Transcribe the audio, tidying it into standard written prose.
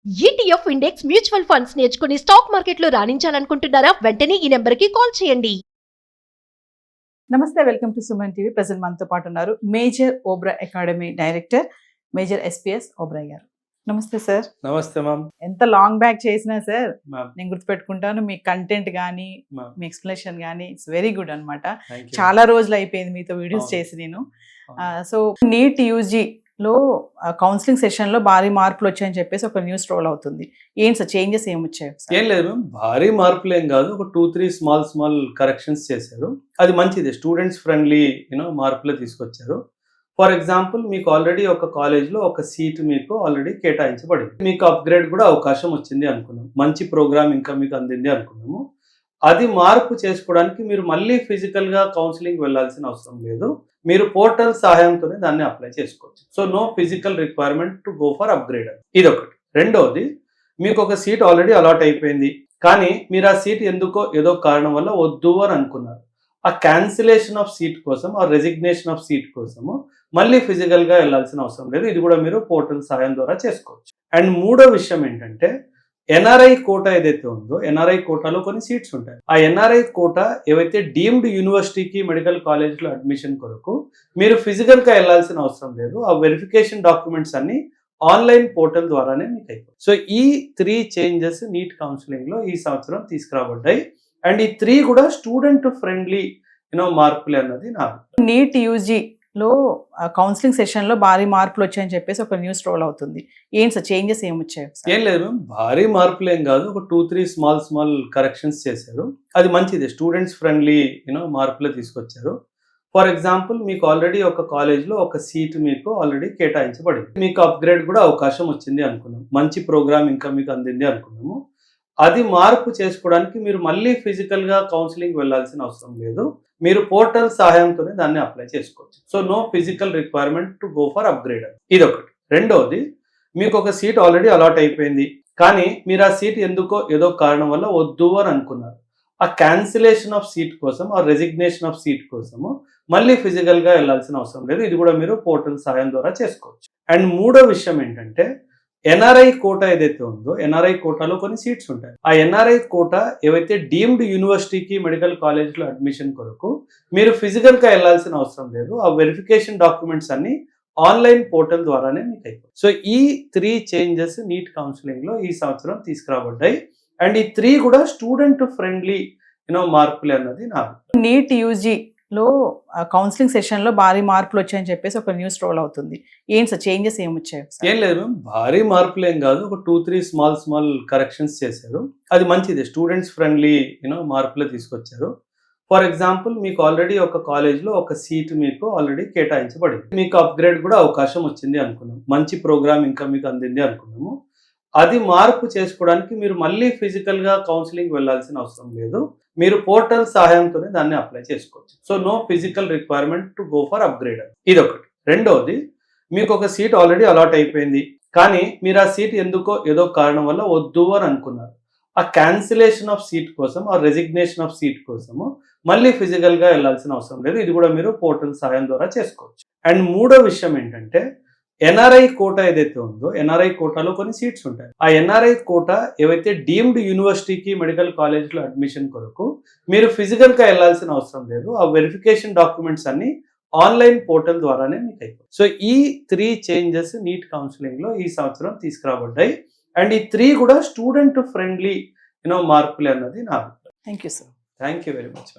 ETF index mutual funds నేర్చుకుని stock మార్కెట్లో రాణించాలనుకుంటున్నారా? వెంటనే ఈ నెంబర్కి కాల్ చేయండి. నమస్తే, welcome to Suman TV. Present మనతో పాటు ఉన్నారు మేజర్ ఓబ్రా academy director major SPS Oberoi గారు. నమస్తే సార్. నమస్తే మ్యామ్. ఎంత లాంగ్ బ్యాక్ చేసినా సార్ మ్యామ్. నేను గుర్తుపెట్టుకుంటాను. మీ కంటెంట్ కానీ మ్యామ్. మీ ఎక్స్ప్లెనేషన్ కానీ ఇట్స్ వెరీ గుడ్ అనమాట. Thank you. చాలా రోజులు అయిపోయింది మీతో వీడియోస్ అవును. చేసి నేను. అవును. సో నీట్ యూజీలో కౌన్సిలింగ్ సెషన్లో భారీ మార్పులు వచ్చాయని చెప్పేసి ఒక న్యూస్ రోల్ అవుతుంది. ఏంటి సార్ చేంజెస్ ఏమొచ్చాయి? ఏం లేదు మ్యామ్, భారీ మార్పులు ఏం కాదు, ఒక 2-3 స్మాల్ కరెక్షన్స్ చేశారు. అది మంచిది, స్టూడెంట్స్ ఫ్రెండ్లీ మార్పులే తీసుకొచ్చారు. ఫర్ ఎగ్జాంపుల్, మీకు ఆల్రెడీ ఒక కాలేజ్లో ఒక సీట్ మీకు ఆల్రెడీ కేటాయించబడింది. మీకు అప్గ్రేడ్ కూడా అవకాశం వచ్చింది అనుకున్నాం, మంచి ప్రోగ్రామ్ ఇంకా మీకు అందింది అనుకున్నాము. అది మార్పు చేసుకోవడానికి మీరు మళ్ళీ ఫిజికల్గా కౌన్సిలింగ్ వెళ్ళాల్సిన అవసరం లేదు. మీరు పోర్టల్ సహాయంతోనే దాన్ని అప్లై చేసుకోవచ్చు. So no physical requirement to go for upgrade. ఇది ఒకటి. రెండోది, మీకు ఒక సీట్ ఆల్రెడీ అలాట్ అయిపోయింది, కానీ మీరు ఆ సీట్ ఎందుకో ఏదో కారణం వల్ల వద్దు అని అనుకున్నారు. ఆ క్యాన్సిలేషన్ ఆఫ్ సీట్ కోసం, ఆ రెసిగ్నేషన్ ఆఫ్ సీట్ కోసము మళ్ళీ ఫిజికల్గా వెళ్ళాల్సిన అవసరం లేదు. ఇది కూడా మీరు పోర్టల్ సహాయం ద్వారా చేసుకోవచ్చు. అండ్ మూడో విషయం ఏంటంటే, ఎన్ఆర్ఐ కోటా ఏదైతే ఉందో, ఎన్ఆర్ఐ కోటాలో కొన్ని సీట్స్ ఉంటాయి. ఆ ఎన్ఆర్ఐ కోటా ఏవైతే డీమ్డ్ యూనివర్సిటీకి మెడికల్ కాలేజ్లో అడ్మిషన్ కొరకు మీరు ఫిజికల్గా వెళ్ళాల్సిన అవసరం లేదు. ఆ వెరిఫికేషన్ డాక్యుమెంట్స్ అన్ని ఆన్లైన్ పోర్టల్ ద్వారానే మీకు అయిపోతుంది. సో ఈ 3 చేంజెస్ నీట్ కౌన్సిలింగ్లో ఈ సంవత్సరం తీసుకురాబడ్డాయి. అండ్ ఈ 3 కూడా స్టూడెంట్ ఫ్రెండ్లీ మార్పులే అన్నది నా అభిప్రాయం. నీట్ యూజీలో కౌన్సిలింగ్ సెషన్లో భారీ మార్పులు వచ్చాయని చెప్పేసి ఒక న్యూస్ రోల్ అవుతుంది. ఏంటి సార్ చేంజెస్ ఏమొచ్చాయి? ఏం లేదు మ్యామ్, భారీ మార్పులు ఏం కాదు, ఒక 2-3 స్మాల్ కరెక్షన్స్ చేశారు. అది మంచిది, స్టూడెంట్స్ ఫ్రెండ్లీ మార్పులే తీసుకొచ్చారు. ఫర్ ఎగ్జాంపుల్, మీకు ఆల్రెడీ ఒక కాలేజ్లో ఒక సీట్ మీకు ఆల్రెడీ కేటాయించబడింది. మీకు అప్గ్రేడ్ కూడా అవకాశం వచ్చింది అనుకున్నాం, మంచి ప్రోగ్రామ్ ఇంకా మీకు అందింది అనుకున్నాము. అది మార్పు చేసుకోవడానికి మీరు మళ్ళీ ఫిజికల్గా కౌన్సిలింగ్ వెళ్ళాల్సిన అవసరం లేదు. మీరు పోర్టల్ సహాయంతోనే దాన్ని అప్లై చేసుకోవచ్చు. So no physical requirement to go for upgrade. ఇది ఒకటి. రెండోది, మీకు ఒక సీట్ ఆల్రెడీ అలాట్ అయిపోయింది, కానీ మీరు ఆ సీట్ ఎందుకో ఏదో కారణం వల్ల వద్దు అని అనుకున్నారు. ఆ క్యాన్సిలేషన్ ఆఫ్ సీట్ కోసం, ఆ రెసిగ్నేషన్ ఆఫ్ సీట్ కోసము మళ్ళీ ఫిజికల్గా వెళ్ళాల్సిన అవసరం లేదు. ఇది కూడా మీరు పోర్టల్ సహాయం ద్వారా చేసుకోవచ్చు. అండ్ మూడో విషయం ఏంటంటే, ఎన్ఆర్ఐ కోటా ఏదైతే ఉందో, ఎన్ఆర్ఐ కోటాలో కొన్ని సీట్స్ ఉంటాయి. ఆ ఎన్ఆర్ఐ కోటా ఏవైతే డీమ్డ్ యూనివర్సిటీకి మెడికల్ కాలేజ్లో అడ్మిషన్ కొరకు మీరు ఫిజికల్గా వెళ్ళాల్సిన అవసరం లేదు. ఆ వెరిఫికేషన్ డాక్యుమెంట్స్ అన్ని ఆన్లైన్ పోర్టల్ ద్వారానే మీకు అయిపోతుంది. సో ఈ 3 చేంజెస్ నీట్ కౌన్సిలింగ్లో ఈ సంవత్సరం తీసుకురాబడ్డాయి. అండ్ ఈ 3 కూడా స్టూడెంట్ ఫ్రెండ్లీ మార్పులే అన్నది నా అభిప్రాయం. నీట్ యూజీలో కౌన్సిలింగ్ సెషన్లో భారీ మార్పులు వచ్చాయని చెప్పేసి ఒక న్యూస్ రోల్ అవుతుంది. ఏంటి సార్ చేంజెస్ ఏమొచ్చాయి? ఏం లేదు మ్యామ్, భారీ మార్పులు ఏం కాదు, ఒక 2-3 స్మాల్ కరెక్షన్స్ చేశారు. అది మంచిది, స్టూడెంట్స్ ఫ్రెండ్లీ మార్పులే తీసుకొచ్చారు. ఫర్ ఎగ్జాంపుల్, మీకు ఆల్రెడీ ఒక కాలేజ్లో ఒక సీట్ మీకు ఆల్రెడీ కేటాయించబడింది. మీకు అప్గ్రేడ్ కూడా అవకాశం వచ్చింది అనుకున్నాం, మంచి ప్రోగ్రామ్ ఇంకా మీకు అందింది అనుకున్నాము. అది మార్పు చేసుకోవడానికి మీరు మళ్ళీ ఫిజికల్గా కౌన్సిలింగ్ వెళ్ళాల్సిన అవసరం లేదు. మీరు పోర్టల్ సహాయంతోనే దాన్ని అప్లై చేసుకోవచ్చు. So no physical requirement to go for upgrade. ఇది ఒకటి. రెండోది, మీకు ఒక సీట్ ఆల్రెడీ అలాట్ అయిపోయింది, కానీ మీరు ఆ సీట్ ఎందుకో ఏదో కారణం వల్ల వద్దు అని అనుకున్నారు. ఆ క్యాన్సిలేషన్ ఆఫ్ సీట్ కోసం, ఆ రెసిగ్నేషన్ ఆఫ్ సీట్ కోసము మళ్ళీ ఫిజికల్గా వెళ్ళాల్సిన అవసరం లేదు. ఇది కూడా మీరు పోర్టల్ సహాయం ద్వారా చేసుకోవచ్చు. అండ్ మూడో విషయం ఏంటంటే, ఎన్ఆర్ఐ కోటా ఏదైతే ఉందో, ఎన్ఆర్ఐ కోటాలో కొన్ని సీట్స్ ఉంటాయి. ఆ ఎన్ఆర్ఐ కోటా ఏవైతే డీమ్డ్ యూనివర్సిటీకి మెడికల్ కాలేజ్లో అడ్మిషన్ కొరకు మీరు ఫిజికల్గా వెళ్ళాల్సిన అవసరం లేదు. ఆ వెరిఫికేషన్ డాక్యుమెంట్స్ అన్ని ఆన్లైన్ పోర్టల్ ద్వారానే మీకు అయిపోతుంది. సో ఈ 3 చేంజెస్ నీట్ కౌన్సిలింగ్లో ఈ సంవత్సరం తీసుకురాబడ్డాయి. అండ్ ఈ 3 కూడా స్టూడెంట్ ఫ్రెండ్లీ మార్పులే అన్నది నా అభిప్రాయం. Thank you sir. Thank you very much.